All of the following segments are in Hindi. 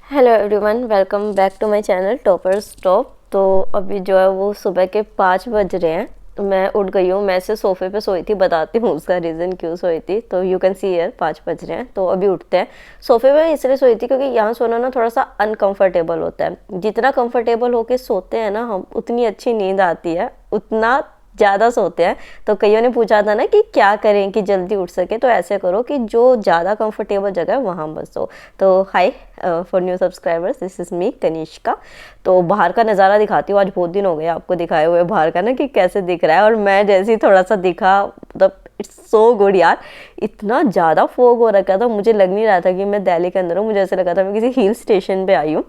Hello everyone, welcome back to my channel toppers top. तो अभी जो है वो सुबह के 5 बज रहे हैं। तो मैं उठ गई हूँ। मैं ऐसे सोफ़े पे सोई थी, बताती हूँ उसका रीज़न क्यों सोई थी। तो यू कैन सी हियर 5 बज रहे हैं, तो अभी उठते हैं। सोफ़े पे इसलिए सोई थी क्योंकि यहाँ सोना ना थोड़ा सा अनकंफर्टेबल होता है। जितना कंफर्टेबल होके सोते हैं ना हम, उतनी अच्छी नींद आती है, उतना ज़्यादा सोते हैं। तो कईयों ने पूछा था ना कि क्या करें कि जल्दी उठ सके, तो ऐसे करो कि जो ज़्यादा कंफर्टेबल जगह है वहाँ बस सो। तो hi for new subscribers, this is me Kanishka. तो बाहर का नज़ारा दिखाती हूँ। आज बहुत दिन हो गए आपको दिखाए हुए बाहर का ना कि कैसे दिख रहा है। और मैं जैसे ही थोड़ा सा दिखा, मतलब इट्स सो गुड यार। इतना ज़्यादा फोग हो रखा था, मुझे लग नहीं रहा था कि मैं दिल्ली के अंदर हूँ। मुझे ऐसा लगा था मैं किसी हिल स्टेशन पे आई हूँ।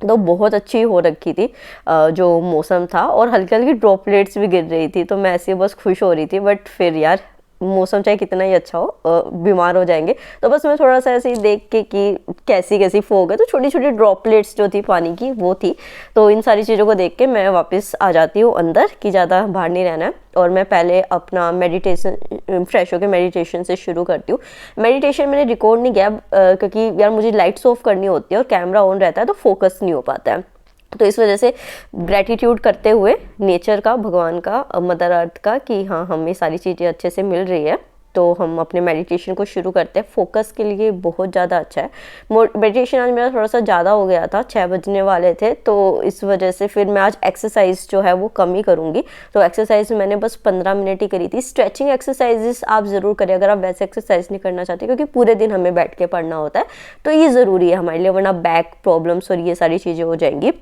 तो बहुत अच्छी हो रखी थी जो मौसम था, और हल्की हल्की ड्रॉपलेट्स भी गिर रही थी। तो मैं ऐसे बस खुश हो रही थी। बट फिर यार, मौसम चाहे कितना ही अच्छा हो, बीमार हो जाएंगे। तो बस मैं थोड़ा सा ऐसे ही देख के कि कैसी कैसी फोग है, तो छोटी छोटी ड्रॉपलेट्स जो थी पानी की वो थी। तो इन सारी चीज़ों को देख के मैं वापस आ जाती हूँ अंदर, कि ज़्यादा बाहर नहीं रहना है। और मैं पहले अपना मेडिटेशन, फ्रेश होकर मेडिटेशन से शुरू करती हूँ। मेडिटेशन मैंने रिकॉर्ड नहीं किया क्योंकि यार मुझे लाइट्स ऑफ करनी होती है और कैमरा ऑन रहता है, तो फोकस नहीं हो पाता है। तो इस वजह से ग्रेटिट्यूड करते हुए नेचर का, भगवान का, मदर अर्थ का, कि हाँ हमें सारी चीज़ें अच्छे से मिल रही है। तो हम अपने मेडिटेशन को शुरू करते हैं। फोकस के लिए बहुत ज़्यादा अच्छा है। मेडिटेशन आज मेरा थोड़ा सा ज़्यादा हो गया था, 6 बजने वाले थे, तो इस वजह से फिर मैं आज एक्सरसाइज जो है वो कम ही करूँगी। तो एक्सरसाइज मैंने बस 15 मिनट ही करी थी। स्ट्रेचिंग एक्सरसाइजेस आप ज़रूर करें अगर आप वैसे एक्सरसाइज नहीं करना चाहते, क्योंकि पूरे दिन हमें बैठ के पढ़ना होता है। तो ये ज़रूरी है हमारे लिए, वरना बैक प्रॉब्लम्स और ये सारी चीज़ें हो जाएंगी।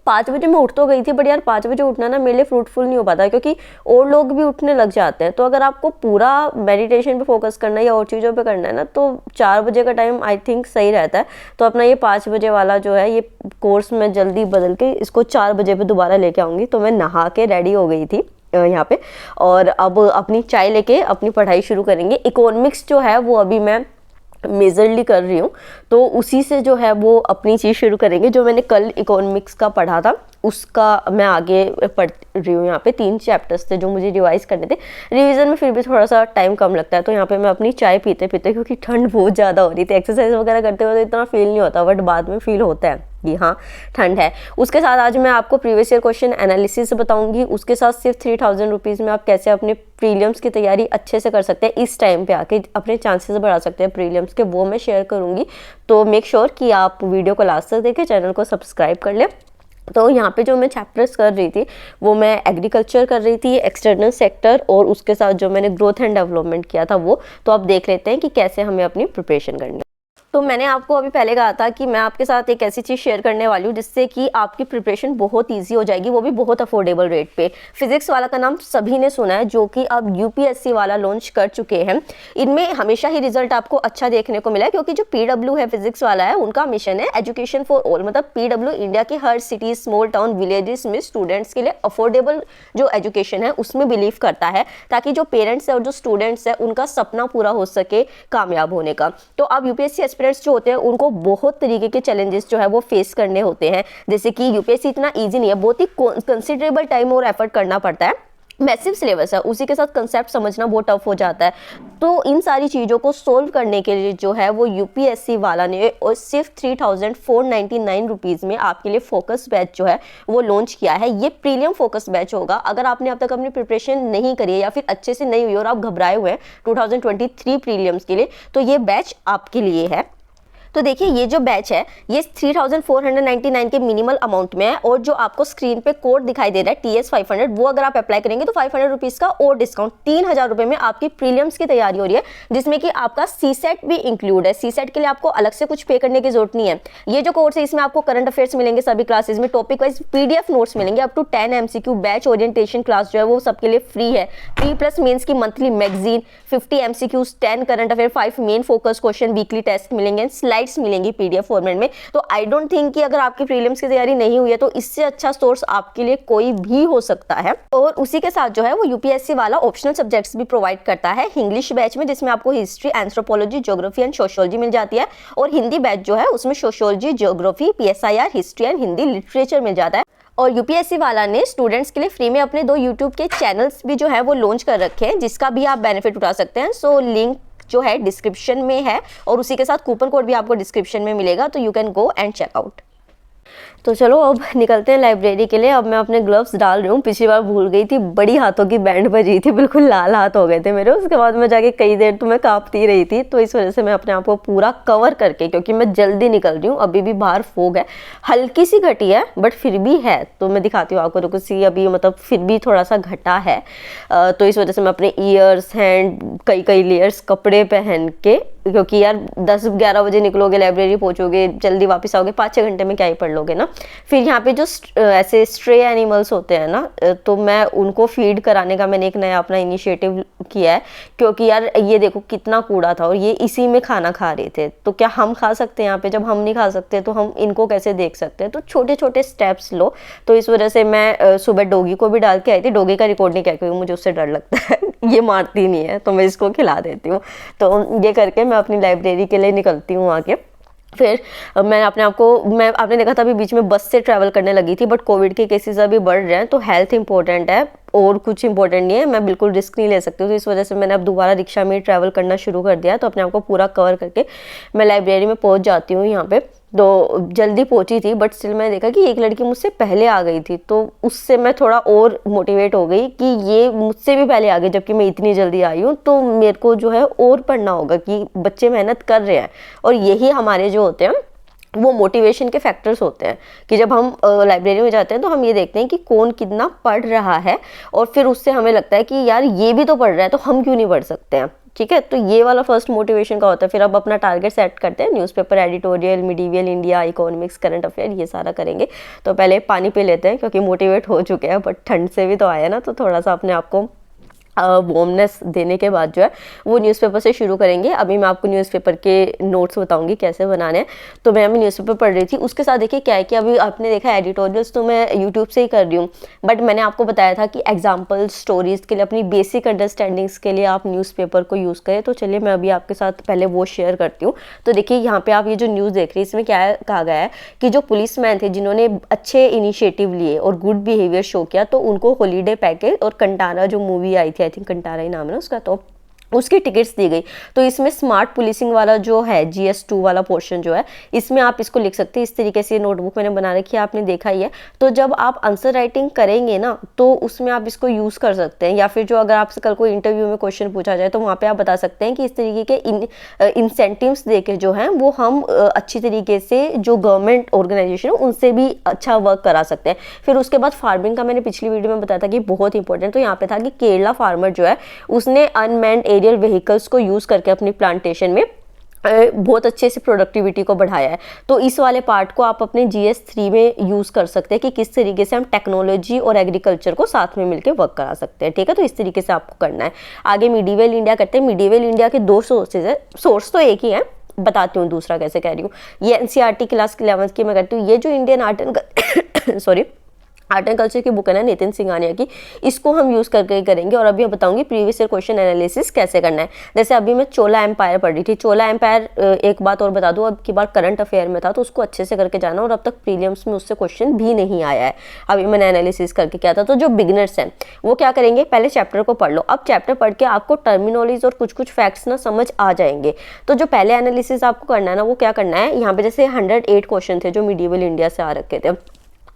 5 बजे मैं उठ तो गई थी, बट यार 5 बजे उठना ना मेरे लिए फ्रूटफुल नहीं हो पाता, क्योंकि और लोग भी उठने लग जाते हैं। तो अगर आपको पूरा मेडिटेशन पे फोकस करना है या और चीज़ों पे करना है ना, तो 4 बजे का टाइम आई थिंक सही रहता है। तो अपना ये 5 बजे वाला जो है, ये कोर्स मैं जल्दी बदल के इसको 4 बजे पे दोबारा लेके आऊँगी। तो मैं नहा के रेडी हो गई थी यहाँ पे, और अब अपनी चाय लेके अपनी पढ़ाई शुरू करेंगे। इकोनॉमिक्स जो है वो अभी मैं मेजरली कर रही हूँ, तो उसी से जो है वो अपनी चीज़ शुरू करेंगे। जो मैंने कल इकोनॉमिक्स का पढ़ा था उसका मैं आगे पढ़ रही हूँ। यहाँ पे 3 चैप्टर्स थे जो मुझे रिवाइज करने थे। रिवीजन में फिर भी थोड़ा सा टाइम कम लगता है। तो यहाँ पे मैं अपनी चाय पीते पीते, क्योंकि ठंड बहुत ज़्यादा हो रही थी, एक्सरसाइज वगैरह करते हुए तो इतना फील नहीं होता, बट बाद में फील होता है कि हाँ ठंड है। उसके साथ आज मैं आपको प्रीवियस ईयर क्वेश्चन एनालिसिस बताऊंगी। उसके साथ सिर्फ 3000 रुपीज़ में आप कैसे अपने प्रीलिम्स की तैयारी अच्छे से कर सकते हैं, इस टाइम पे आके अपने चांसेस बढ़ा सकते हैं प्रीलिम्स के, वो मैं शेयर करूंगी। तो मेक श्योर कि आप वीडियो को लास्ट तक देखें, चैनल को सब्सक्राइब कर लें। तो यहाँ पे जो मैं चैप्टर्स कर रही थी वो मैं एग्रीकल्चर कर रही थी, एक्सटर्नल सेक्टर, और उसके साथ जो मैंने ग्रोथ एंड डेवलपमेंट किया था वो। तो अब देख लेते हैं कि कैसे हमें अपनी प्रिपरेशन करनी है। तो मैंने आपको अभी पहले कहा था कि मैं आपके साथ एक ऐसी चीज़ शेयर करने वाली हूँ जिससे कि आपकी प्रिपरेशन बहुत इजी हो जाएगी, वो भी बहुत अफोर्डेबल रेट पे। फिजिक्स वाला का नाम सभी ने सुना है, जो कि अब यूपीएससी वाला लॉन्च कर चुके हैं। इनमें हमेशा ही रिजल्ट आपको अच्छा देखने को मिला है, क्योंकि जो पीडब्ल्यू है फिजिक्स वाला है, उनका मिशन है एजुकेशन फॉर ऑल। मतलब पीडब्ल्यू इंडिया की हर सिटी, स्मॉल टाउन, विलेजेस में स्टूडेंट्स के लिए अफोर्डेबल जो एजुकेशन है उसमें बिलीव करता है, ताकि जो पेरेंट्स है और जो स्टूडेंट्स है उनका सपना पूरा हो सके कामयाब होने का। तो अब यूपीएससी जो होते हैं उनको बहुत तरीके के चैलेंजेस जो है वो फेस करने होते हैं। जैसे कि यूपीएससी इतना इजी नहीं है, बहुत ही कंसिडरेबल टाइम और एफर्ट करना पड़ता है। मैसिव सिलेबस है, उसी के साथ कंसेप्ट समझना बहुत टफ हो जाता है। तो इन सारी चीज़ों को सोल्व करने के लिए जो है वो यूपीएससी वाला ने और सिर्फ 3499 रुपीज़ में आपके लिए फोकस बैच जो है वो लॉन्च किया है। ये प्रीमियम फोकस बैच होगा। अगर आपने अब तक अपनी प्रिपरेशन नहीं करी है या फिर अच्छे से नहीं हुई और आप घबराए हुए हैं 2023 प्रीलिम्स के लिए, तो ये बैच आपके लिए है। तो देखिए, ये जो बैच है ये 3499 के मिनिमल अमाउंट में है, और जो आपको स्क्रीन पे कोड दिखाई दे रहा है TS500, वो अगर आप अप्लाई करेंगे तो 500 रुपीज़ का और डिस्काउंट, 3000 रुपये में आपकी प्रीलिम्स की तैयारी हो रही है, जिसमें कि आपका सीसेट भी इंक्लूड है। सीसेट के लिए आपको अलग से कुछ पे करने की जरूरत नहीं है। ये जो कोर्स है इसमें आपको करंट अफेयर्स मिलेंगे सभी क्लासेज में, टॉपिक वाइज PDF नोट्स मिलेंगे, up to 10 MCQ। Batch orientation class जो है वो सबके लिए फ्री है। प्लस मेंस की monthly magazine, 50 MCQs, 10 current affair, 5 main focus question, weekly test मिलेंगे, स्लाइड्स मिलेंगी PDF फॉर्मेट में। तो आई डोंट थिंक कि अगर आपकी प्रीलिम्स की तैयारी नहीं हुई है तो इससे अच्छा सोर्स आपके लिए कोई भी हो सकता है। और उसी के साथ जो है वो यूपीएससी वाला ऑप्शनल सब्जेक्ट्स भी प्रोवाइड करता है इंग्लिश बैच में, जिसमें आपको history, anthropology, geography and sociology मिल जाती है। और हिंदी बैच जो है उसमें sociology, geography, PSIR, history and Hindi literature मिल जाता है। और यूपीएससी वाला ने स्टूडेंट्स के लिए फ्री में अपने 2 यूट्यूब के चैनल्स भी जो है वो लॉन्च कर रखे हैं, जिसका भी आप बेनिफिट उठा सकते हैं। सो लिंक जो है डिस्क्रिप्शन में है और उसी के साथ कूपन कोड भी आपको डिस्क्रिप्शन में मिलेगा, तो you can go and check out. तो चलो अब निकलते हैं लाइब्रेरी के लिए। अब मैं अपने ग्लव्स डाल रही हूँ, पिछली बार भूल गई थी, बड़ी हाथों की बैंड बजी थी, बिल्कुल लाल हाथ हो गए थे मेरे। उसके बाद मैं जाके कई देर तो मैं कांपती रही थी, तो इस वजह से मैं अपने आप को पूरा कवर करके, क्योंकि मैं जल्दी निकल रही हूँ, अभी भी बाहर फोग है, हल्की सी घटी है बट फिर भी है, तो मैं दिखाती हूँ आपको। रुको सी, अभी मतलब फिर भी थोड़ा सा घटा है, तो इस वजह से मैं अपने ईयर्स, हैंड, कई लेयर्स कपड़े पहन के, क्योंकि यार 10-11 बजे निकलोगे, लाइब्रेरी पहुंचोगे, जल्दी वापस आओगे, 5-6 घंटे में क्या ही पढ़ लोगे ना। फिर यहाँ पे जो ऐसे स्ट्रे एनिमल्स होते हैं ना, तो मैं उनको फीड कराने का मैंने एक नया अपना इनिशिएटिव किया है, क्योंकि यार ये देखो कितना कूड़ा था और ये इसी में खाना खा रहे थे, तो क्या हम खा सकते हैं यहाँ पे? जब हम नहीं खा सकते तो हम इनको कैसे देख सकते हैं? तो छोटे छोटे स्टेप्स लो। तो इस वजह से मैं सुबह डॉगी को भी डाल के आई थी। डॉगी का रिकॉर्ड नहीं किया क्योंकि मुझे उससे डर लगता है ये मारती नहीं है, तो मैं इसको खिला देती हूँ। तो ये करके मैं अपनी लाइब्रेरी के लिए निकलती हूँ आगे। फिर मैं अपने आप को, मैं आपने देखा था अभी बीच में बस से ट्रैवल करने लगी थी, बट कोविड के केसेस अभी बढ़ रहे हैं, तो हेल्थ इंपॉर्टेंट है और कुछ इंपॉर्टेंट नहीं है, मैं बिल्कुल रिस्क नहीं ले सकती हूँ। तो इस वजह से मैंने अब दोबारा रिक्शा में ट्रैवल करना शुरू कर दिया। तो अपने आप को पूरा कवर करके मैं लाइब्रेरी में पहुँच जाती हूँ। यहाँ पे तो जल्दी पहुंची थी, बट स्टिल मैंने देखा कि एक लड़की मुझसे पहले आ गई थी, तो उससे मैं थोड़ा और मोटिवेट हो गई कि ये मुझसे भी पहले आ गई जबकि मैं इतनी जल्दी आई हूँ, तो मेरे को जो है और पढ़ना होगा कि बच्चे मेहनत कर रहे हैं। और यही हमारे जो होते हैं वो मोटिवेशन के फैक्टर्स होते हैं कि जब हम लाइब्रेरी में जाते हैं तो हम ये देखते हैं कि कौन कितना पढ़ रहा है, और फिर उससे हमें लगता है कि यार ये भी तो पढ़ रहा है, तो हम क्यों नहीं पढ़ सकते हैं। ठीक है, तो ये वाला फर्स्ट मोटिवेशन का होता है। फिर अब अपना टारगेट सेट करते हैं, newspaper editorial, medieval India, economics, current affair, ये सारा करेंगे। तो पहले पानी पी लेते हैं क्योंकि मोटिवेट हो चुके हैं, बट ठंड से भी तो आया ना, तो थोड़ा सा अपने आप को वार्मनेस देने के बाद जो है वो न्यूज़पेपर से शुरू करेंगे। अभी मैं आपको न्यूज़पेपर के नोट्स बताऊंगी कैसे बनाने हैं। तो मैं अभी न्यूज़पेपर पढ़ रही थी, उसके साथ देखिए क्या है कि अभी आपने देखा एडिटोरियल्स तो मैं यूट्यूब से ही कर रही हूँ, बट मैंने आपको बताया था कि एग्जाम्पल स्टोरीज़ के लिए, अपनी बेसिक अंडरस्टैंडिंग्स के लिए आप न्यूज़पेपर को यूज़ करें। तो चलिए मैं अभी आपके साथ पहले वो शेयर करती हूँ। तो देखिए यहाँ पे आप ये जो न्यूज़ देख रही है, इसमें क्या कहा गया है कि जो पुलिसमैन थे जिन्होंने अच्छे इनिशिएटिव लिए और गुड बिहेवियर शो किया, तो उनको हॉलीडे पैकेज और कंटारा जो मूवी आई थी, आई थिंक कंटारा ही नाम है ना उसका, तो उसकी टिकट्स दी गई। तो इसमें स्मार्ट पुलिसिंग वाला जो है GS2 वाला पोर्शन जो है, इसमें आप इसको लिख सकते हैं इस तरीके से। नोटबुक मैंने बना रखी है, आपने देखा ही है। तो जब आप आंसर राइटिंग करेंगे ना, तो उसमें आप इसको यूज़ कर सकते हैं, या फिर जो अगर आपसे कल कोई इंटरव्यू में क्वेश्चन पूछा जाए तो वहाँ पे आप बता सकते हैं कि इस तरीके के इंसेंटिव्स दे के जो हैं वो हम अच्छी तरीके से जो गवर्नमेंट ऑर्गेनाइजेशन है उनसे भी अच्छा वर्क करा सकते हैं। फिर उसके बाद फार्मिंग का मैंने पिछली वीडियो में बताया था कि बहुत इंपॉर्टेंट। तो यहाँ पे था कि केरला फार्मर जो है उसने अनमैन्ड एरियल व्हीकल्स को यूज करके अपनी प्लांटेशन में बहुत अच्छे से प्रोडक्टिविटी को बढ़ाया है। तो इस वाले पार्ट को आप अपने GS3 में यूज़ कर सकते हैं कि किस तरीके से हम टेक्नोलॉजी और एग्रीकल्चर को साथ में मिलकर वर्क करा सकते हैं। ठीक है, तो इस तरीके से आपको करना है। आगे मिडीवियल इंडिया करते हैं। मिडीवियल इंडिया के 2 सोर्सेज है, सोर्स तो एक ही है, बताती हूँ दूसरा कैसे कह रही हूँ। ये NCERT क्लास 11th की मैं करती हूँ। ये जो इंडियन आर्ट एंड कल्चर की बुक है ना नितिन सिंघानिया की, इसको हम यूज़ करके करेंगे। और अभी मैं बताऊंगी प्रीवियस ईयर क्वेश्चन एनालिसिस कैसे करना है। जैसे अभी मैं चोला एम्पायर पढ़ रही थी। चोला एम्पायर, एक बात और बता दूं, अब की बार करंट अफेयर में था, तो उसको अच्छे से करके जाना, और अब तक प्रीलिम्स में उससे क्वेश्चन भी नहीं आया है। अभी मैंने एनालिसिस करके किया था। तो जो बिगिनर्स हैं वो क्या करेंगे, पहले चैप्टर को पढ़ लो। अब चैप्टर पढ़ के आपको टर्मिनोलॉजीज और कुछ कुछ फैक्ट्स ना समझ आ जाएंगे। तो जो पहले एनालिसिस आपको करना है ना, वो क्या करना है, यहाँ पे जैसे 108 क्वेश्चन थे जो मिडीवल इंडिया से आ रखे थे,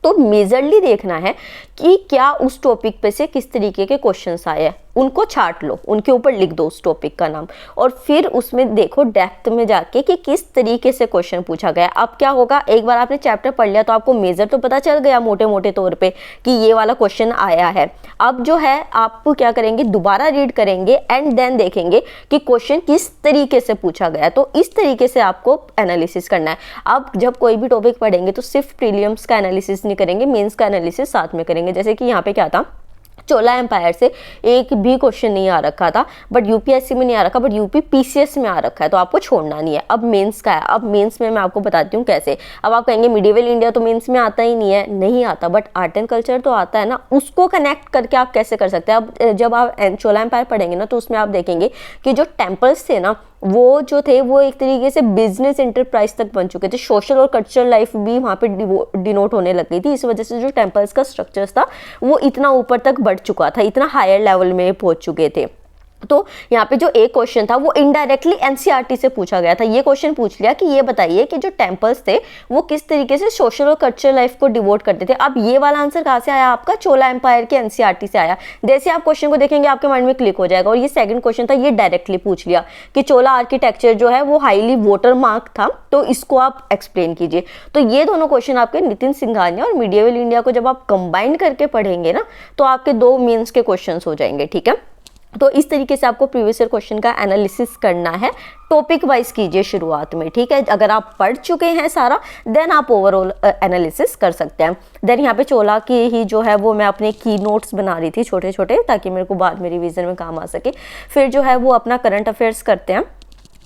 तो मेजरली देखना है कि क्या उस टॉपिक पे से किस तरीके के क्वेश्चंस आए हैं, उनको छाट लो, उनके ऊपर लिख दो उस टॉपिक का नाम, और फिर उसमें देखो डेप्थ में जाके कि किस तरीके से क्वेश्चन पूछा गया। अब क्या होगा, एक बार आपने चैप्टर पढ़ लिया तो आपको मेजर तो पता चल गया मोटे मोटे तौर पे कि ये वाला क्वेश्चन आया है। अब जो है आप क्या करेंगे, दोबारा रीड करेंगे एंड देन देखेंगे कि क्वेश्चन किस तरीके से पूछा गया। तो इस तरीके से आपको एनालिसिस करना है। अब जब कोई भी टॉपिक पढ़ेंगे तो सिर्फ प्रीलिम्स का एनालिसिस नहीं करेंगे, मेंस का एनालिसिस साथ में करेंगे। जैसे कि यहाँ पे क्या था, चोला एम्पायर से एक भी क्वेश्चन नहीं आ रखा था, बट यूपीएससी में नहीं आ रखा, बट यूपी पीसीएस में आ रखा है, तो आपको छोड़ना नहीं है। अब मेंस का है, अब मेंस में मैं आपको बताती हूँ कैसे। अब आप कहेंगे मिडीवल इंडिया तो मेंस में आता ही नहीं है, नहीं आता, बट आर्ट एंड कल्चर तो आता है ना, उसको कनेक्ट करके आप कैसे कर सकते हैं। अब जब आप चोला एम्पायर पढ़ेंगे ना, तो उसमें आप देखेंगे कि जो टेम्पल्स थे ना, वो जो थे वो एक तरीके से बिजनेस एंटरप्राइज तक बन चुके थे। सोशल और कल्चरल लाइफ भी वहाँ पे डिनोट होने लग गई थी। इस वजह से जो टेम्पल्स का स्ट्रक्चर्स था वो इतना ऊपर तक बढ़ चुका था, इतना हायर लेवल में पहुँच चुके थे। तो यहाँ पे जो एक क्वेश्चन था वो इनडायरेक्टली एनसीईआरटी से पूछा गया था। ये क्वेश्चन पूछ लिया कि ये बताइए कि जो टेम्पल्स थे वो किस तरीके से सोशल और कल्चरल लाइफ को डिवोट करते थे। अब ये वाला आंसर कहाँ से आया आपका, चोला एम्पायर के एनसीईआरटी से आया। जैसे आप क्वेश्चन को देखेंगे आपके माइंड में क्लिक हो जाएगा। और ये सेकंड क्वेश्चन था, ये डायरेक्टली पूछ लिया कि चोला आर्किटेक्चर जो है वो हाईली वोटर मार्क था, तो इसको आप एक्सप्लेन कीजिए। तो ये दोनों क्वेश्चन आपके नितिन सिंघानिया और मिडिएवल इंडिया को जब आप कंबाइन करके पढ़ेंगे ना, तो आपके 2 मेंस के क्वेश्चन हो जाएंगे। ठीक है, तो इस तरीके से आपको प्रीवियस ईयर क्वेश्चन का एनालिसिस करना है। टॉपिक वाइज कीजिए शुरुआत में। ठीक है, अगर आप पढ़ चुके हैं सारा, देन आप ओवरऑल एनालिसिस कर सकते हैं। देन यहाँ पे चोला की ही जो है वो मैं अपने की नोट्स बना रही थी छोटे छोटे, ताकि मेरे को बाद में रिवीजन में काम आ सके। फिर जो है वो अपना करंट अफेयर्स करते हैं।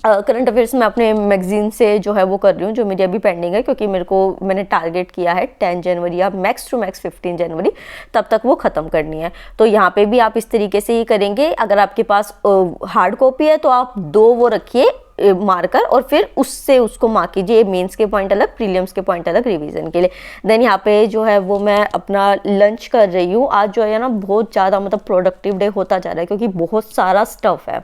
करंट अफेयर्स मैं अपने मैगजीन से जो है वो कर रही हूँ, जो मेरी अभी पेंडिंग है, क्योंकि मैंने टारगेट किया है 10 जनवरी या मैक्स टू मैक्स 15 जनवरी तब तक वो ख़त्म करनी है। तो यहाँ पे भी आप इस तरीके से ही करेंगे। अगर आपके पास हार्ड कॉपी है तो आप 2 वो रखिए मार्कर, और फिर उससे उसको मार्क कीजिए। मेंस के पॉइंट अलग, प्रीलिम्स के पॉइंट अलग रिवीजन के लिए। देन यहाँ पे जो है वो मैं अपना लंच कर रही हूँ। आज जो है ना बहुत ज़्यादा मतलब प्रोडक्टिव डे होता जा रहा है, क्योंकि बहुत सारा स्टफ़ है।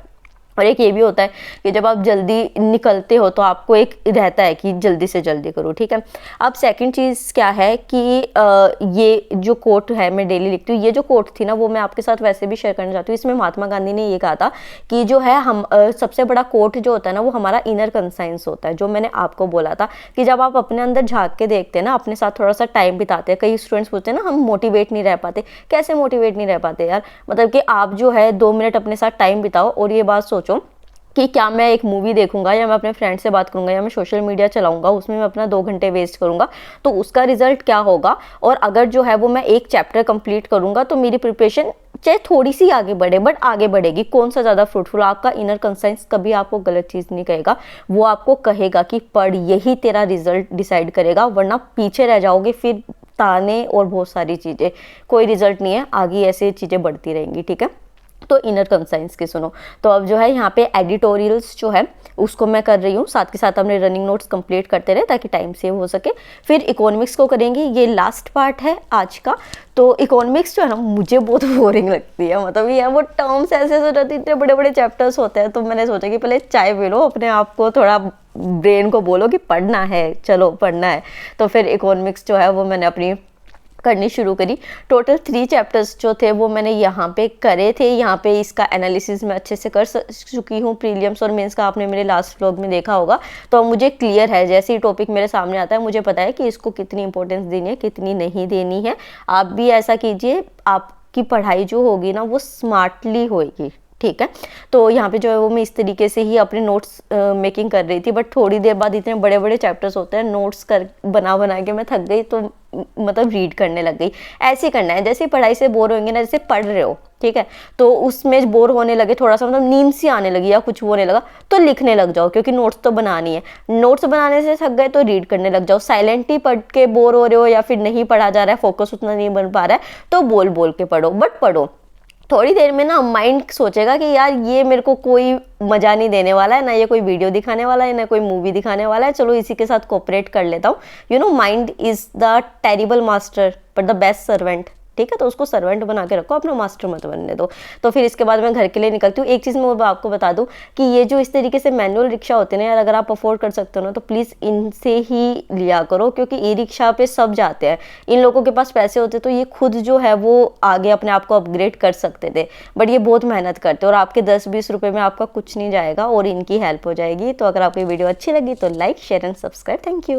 और एक ये भी होता है कि जब आप जल्दी निकलते हो तो आपको एक रहता है कि जल्दी से जल्दी करो। ठीक है, अब सेकंड चीज़ क्या है कि ये जो कोट है मैं डेली लिखती हूँ। ये जो कोट थी ना वो मैं आपके साथ वैसे भी शेयर करना चाहती हूँ। इसमें महात्मा गांधी ने ये कहा था कि जो है हम सबसे बड़ा कोट जो होता है ना वो हमारा इनर कंसाइंस होता है। जो मैंने आपको बोला था कि जब आप अपने अंदर झाँक के देखते हैं ना, अपने साथ थोड़ा सा टाइम बिताते हैं। कई स्टूडेंट्स पूछते हैं ना हम मोटिवेट नहीं रह पाते। कैसे मोटिवेट नहीं रह पाते यार? मतलब कि आप जो है 2 मिनट अपने साथ टाइम बिताओ और ये बात सोचो कि क्या मैं एक मूवी देखूंगा, या मैं अपने फ्रेंड से बात करूंगा, या मैं सोशल मीडिया चलाऊंगा, उसमें मैं अपना 2 घंटे वेस्ट करूंगा, तो उसका रिजल्ट क्या होगा। और अगर जो है वो मैं एक चैप्टर कंप्लीट करूंगा तो मेरी प्रिपरेशन चाहे थोड़ी सी आगे बढ़े बट आगे बढ़ेगी। कौन सा ज़्यादा फ्रूटफुल? आपका इनर कंसाइंस कभी आपको गलत चीज़ नहीं कहेगा। वो आपको कहेगा कि पढ़, यही तेरा रिजल्ट डिसाइड करेगा, वरना पीछे रह जाओगे। फिर ताने और बहुत सारी चीज़ें, कोई रिजल्ट नहीं है, आगे ऐसे चीज़ें बढ़ती रहेंगी। ठीक है, तो इनर कंसाइंस की सुनो। तो अब जो है यहाँ पे एडिटोरियल्स जो है उसको मैं कर रही हूँ, साथ के साथ अपने रनिंग नोट्स कंप्लीट करते रहे ताकि टाइम सेव हो सके। फिर इकोनॉमिक्स को करेंगे, ये लास्ट पार्ट है आज का। तो इकोनॉमिक्स जो है ना मुझे बहुत बोरिंग लगती है। मतलब ये वो टर्म्स ऐसे ऐसे रहते, इतने बड़े बड़े चैप्टर्स होते हैं। तो मैंने सोचा कि पहले चाय पी लो, अपने आप को थोड़ा ब्रेन को बोलो कि पढ़ना है, चलो पढ़ना है। तो फिर इकोनॉमिक्स जो है वो मैंने अपनी करनी शुरू करी। टोटल 3 चैप्टर्स जो थे वो मैंने यहाँ पे करे थे। यहाँ पे इसका एनालिसिस मैं अच्छे से कर चुकी हूँ। प्रीलिम्स और मेंस का आपने मेरे लास्ट व्लॉग में देखा होगा। तो मुझे क्लियर है, जैसे ही टॉपिक मेरे सामने आता है मुझे पता है कि इसको कितनी इंपॉर्टेंस देनी है, कितनी नहीं देनी है। आप भी ऐसा कीजिए, आपकी पढ़ाई जो होगी ना वो स्मार्टली होगी। ठीक है, तो यहाँ पे जो है वो मैं इस तरीके से ही अपने नोट्स मेकिंग कर रही थी। बट थोड़ी देर बाद इतने बड़े बड़े चैप्टर्स होते हैं, नोट्स कर बना के मैं थक गई, तो मतलब रीड करने लग गई। ऐसे ही करना है, जैसे पढ़ाई से बोर होंगे ना, जैसे पढ़ रहे हो ठीक है, तो उसमें बोर होने लगे, थोड़ा सा मतलब नींद सी आने लगी या कुछ होने लगा, तो लिखने लग जाओ, क्योंकि नोट्स तो बनानी है। नोट्स बनाने से थक गए तो रीड करने लग जाओ। साइलेंटली पढ़ के बोर हो रहे हो या फिर नहीं पढ़ा जा रहा है, फोकस उतना नहीं बन पा रहा है, तो बोल बोल के पढ़ो, बट पढ़ो। थोड़ी देर में ना माइंड सोचेगा कि यार ये मेरे को कोई मजा नहीं देने वाला है, ना ये कोई वीडियो दिखाने वाला है, ना कोई मूवी दिखाने वाला है, चलो इसी के साथ कोऑपरेट कर लेता हूँ। You know, mind is the terrible master but the best servant. ठीक है, तो उसको सर्वेंट बना के रखो, अपना मास्टर मत बनने दो। तो फिर इसके बाद मैं घर के लिए निकलती हूँ। एक चीज़ मैं आपको बता दूँ कि ये जो इस तरीके से मैनुअल रिक्शा होते हैं ना यार, अगर आप अफोर्ड कर सकते हो ना तो प्लीज़ इनसे ही लिया करो, क्योंकि ई रिक्शा पे सब जाते हैं। इन लोगों के पास पैसे होते तो ये खुद जो है वो आगे अपने आप को अपग्रेड कर सकते थे, बट ये बहुत मेहनत करते हैं और आपके 10-20 रुपये में आपका कुछ नहीं जाएगा और इनकी हेल्प हो जाएगी। तो अगर आपको ये वीडियो अच्छी लगी तो like, share and subscribe. Thank you.